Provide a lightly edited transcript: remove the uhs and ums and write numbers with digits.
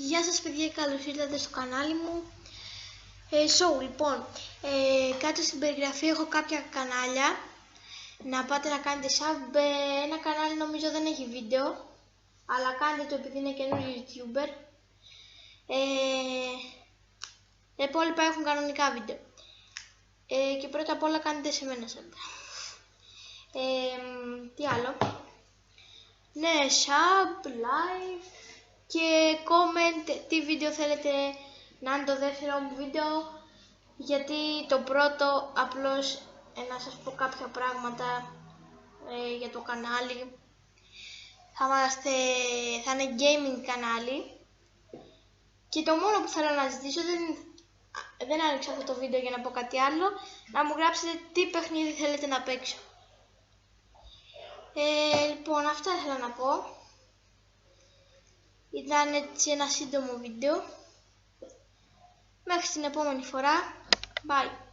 Γεια σας παιδιά, καλώς ήρθατε στο κανάλι μου. Λοιπόν, κάτω στην περιγραφή έχω κάποια κανάλια. Να πάτε να κάνετε sub. Ένα κανάλι νομίζω δεν έχει βίντεο, αλλά κάντε το επειδή είναι καινούριο YouTuber. Τα υπόλοιπα έχουν κανονικά βίντεο. Και πρώτα απ' όλα κάνετε σε μένα sub. Τι άλλο? Ναι, sub, like και comment τι βίντεο θέλετε να είναι το δεύτερο μου βίντεο, γιατί το πρώτο απλώς να σας πω κάποια πράγματα για το κανάλι. Θα είναι gaming κανάλι και το μόνο που θέλω να ζητήσω, δεν άνοιξα αυτό το βίντεο για να πω κάτι άλλο, να μου γράψετε τι παιχνίδι θέλετε να παίξω. Λοιπόν, αυτά ήθελα να πω. Ήταν έτσι ένα σύντομο βίντεο. Μέχρι την επόμενη φορά. Bye.